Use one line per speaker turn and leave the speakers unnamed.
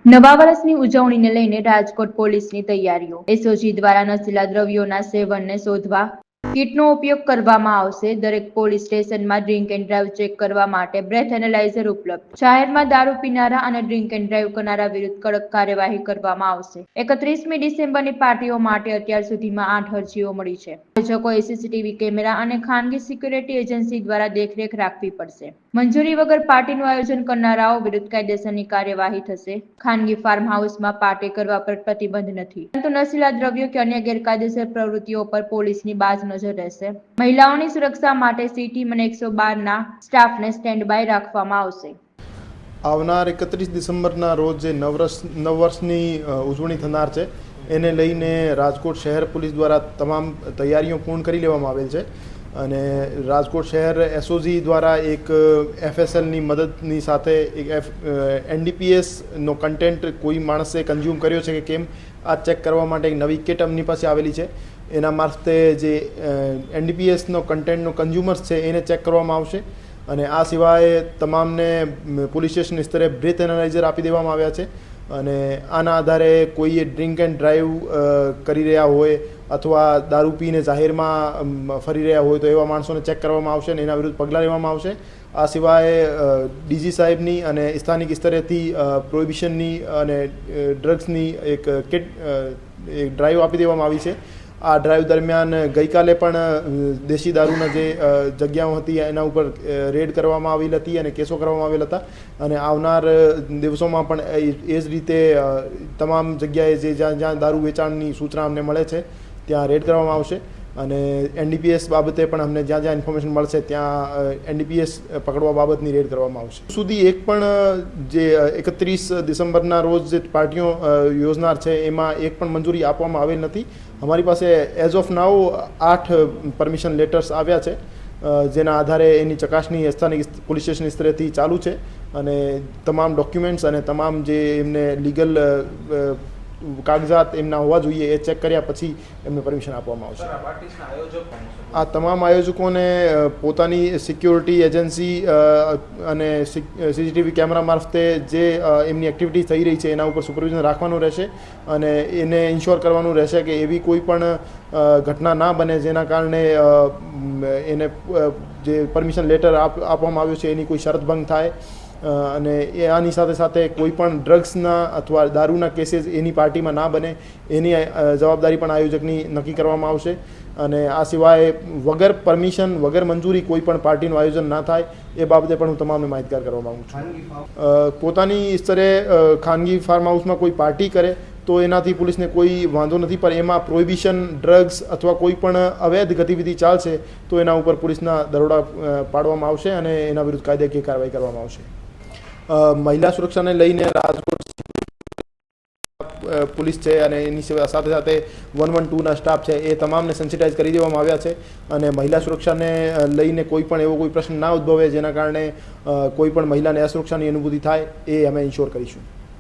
નવા વર્ષની ઉજવણીને લઈને રાજકોટ પોલીસની તૈયારીઓ। એસઓજી દ્વારા નશીલા દ્રવ્યોના સેવનને શોધવા કિટનો ઉપયોગ કરવામાં આવશે। દરેક પોલીસ સ્ટેશનમાં ડ્રિંક એન્ડ ડ્રાઈવ ચેક કરવા માટે બ્રેથ એનાલાઇઝર ઉપલબ્ધ। શહેરમાં દારૂ પીનારા અને ડ્રિંક એન્ડ ડ્રાઈવ કરનારા વિરુદ્ધ કડક કાર્યવાહી કરવામાં આવશે। 31મી ડિસેમ્બરની પાર્ટીઓ માટે અત્યાર સુધીમાં 8 અરજીઓ મળી છે। આયોજકોએ સીસીટીવી કેમેરા અને ખાનગી સિક્યુરિટી એજન્સી દ્વારા દેખરેખ રાખવી પડશે। મંજૂરી વગર પાર્ટીનું આયોજન કરનારાઓ વિરુદ્ધ કાયદેસરની કાર્યવાહી થશે। ખાનગી ફાર્મ હાઉસમાં પાર્ટી કરવા પર પ્રતિબંધ નથી, પરંતુ નશીલા દ્રવ્યો કે અન્ય ગેરકાયદેસર પ્રવૃત્તિઓ પર પોલીસની બાજ નજર રહેશે। મહિલાઓની સુરક્ષા માટે સી ટીમ અને 112ના સ્ટાફને સ્ટેન્ડ બાય રાખવામાં આવશે।
આવનાર 31 ડિસેમ્બરના રોજ જે નવ વર્ષની ઉજવણી થનાર છે એને લઈને રાજકોટ શહેર પોલીસ દ્વારા તમામ તૈયારીઓ પૂર્ણ કરી લેવામાં આવેલ છે અને રાજકોટ શહેર એસઓજી દ્વારા એક એફએસએલની મદદની સાથે એક એનડીપીએસનો કન્ટેન્ટ કોઈ માણસે કન્ઝ્યુમ કર્યો છે કે કેમ આ ચેક કરવા માટે એક નવી કિટ એમની પાસે આવેલી છે। એના મારફતે જે એનડીપીએસનો કન્ટેન્ટનો કન્ઝ્યુમર્સ છે એને ચેક કરવામાં આવશે અને આ સિવાય તમામને પોલીસ સ્ટેશન સ્તરે બ્રેથ એનાલાઇઝર આપી દેવામાં આવ્યા છે અને આના આધારે કોઈએ ડ્રિંક એન્ડ ડ્રાઈવ કરી રહ્યા હોય અથવા દારૂ પીને જાહેરમાં ફરી રહ્યા હોય તો એવા માણસોને ચેક કરવામાં આવશે અને એના વિરુદ્ધ પગલાં લેવામાં આવશે। આ સિવાય ડીજી સાહેબની અને સ્થાનિક સ્તરેથી પ્રોહિબિશનની અને ડ્રગ્સની એક કિટ એક ડ્રાઈવ આપી દેવામાં આવી છે। આ ડ્રાઈવ દરમિયાન ગઈકાલે પણ દેશી દારૂના જે જગ્યાઓ હતી એના ઉપર રેડ કરવામાં આવેલ હતી અને કેસો કરવામાં આવેલ હતા અને આવનાર દિવસોમાં પણ એ જ રીતે તમામ જગ્યાએ જે જ્યાં દારૂ વેચાણની સૂચના અમને મળે છે ત્યાં રેડ કરવામાં આવશે અને એનડીપીએસ બાબતે પણ અમને જ્યાં ઇન્ફોર્મેશન મળશે ત્યાં એનડીપીએસ પકડવા બાબતની રેડ કરવામાં આવશે। સુધી એક પણ જે 31 ડિસેમ્બરના રોજ જે પાર્ટીઓ યોજનાર છે એમાં એક પણ મંજૂરી આપવામાં આવેલ નથી। અમારી પાસે as of now 8 permission letters આવ્યા છે જેના આધારે એની ચકાસણી સ્થાનિક પોલીસ સ્ટેશન સ્તરેથી ચાલુ છે અને તમામ ડોક્યુમેન્ટ્સ અને તમામ જે એમને લીગલ કાગજાત એમના હોવા જોઈએ એ ચેક કર્યા પછી એમને પરમિશન આપવામાં આવશે। આ તમામ આયોજકોને પોતાની સિક્યોરિટી એજન્સી અને સીસીટીવી કેમેરા મારફતે જે એમની એક્ટિવિટી થઈ રહી છે એના ઉપર સુપરવિઝન રાખવાનું રહેશે અને એને ઇન્શ્યોર કરવાનું રહેશે કે એવી કોઈ પણ ઘટના ના બને જેના કારણે એને જે પરમિશન લેટર આપવામાં આવ્યું છે એની કોઈ શરત ભંગ થાય અને આની સાથે સાથે કોઈ પણ ડ્રગ્સના અથવા દારૂના કેસીસ એની પાર્ટીમાં ના બને એની જવાબદારી પણ આયોજકની નક્કી કરવામાં આવશે અને આ સિવાય વગર પરમિશન વગર મંજૂરી કોઈ પણ પાર્ટીનું આયોજન ના થાય એ બાબતે પણ હું તમામને માહિતગાર કરવા માગું છું। પોતાની સ્તરે ખાનગી ફાર્મ હાઉસમાં કોઈ પાર્ટી કરે તો એનાથી પોલીસને કોઈ વાંધો નથી, પણ એમાં પ્રોહિબિશન ડ્રગ્સ અથવા કોઈ પણ અવૈધ ગતિવિધિ ચાલશે તો એના ઉપર પોલીસના દરોડા પાડવામાં આવશે અને એના વિરુદ્ધ કાયદાકીય કાર્યવાહી કરવામાં આવશે। મહિલા સુરક્ષાને લઈને રાજકોટ પોલીસ છે અને એની સાથે સાથે 112ના સ્ટાફ છે એ તમામને સેન્સિટાઇઝ કરી દેવામાં આવ્યા છે અને મહિલા સુરક્ષાને લઈને કોઈ પણ એવો કોઈ પ્રશ્ન ના ઉદ્ભવે જેના કારણે કોઈ પણ મહિલાને અસુરક્ષાની અનુભૂતિ થાય એ અમે ઇન્શ્યોર કરીશું।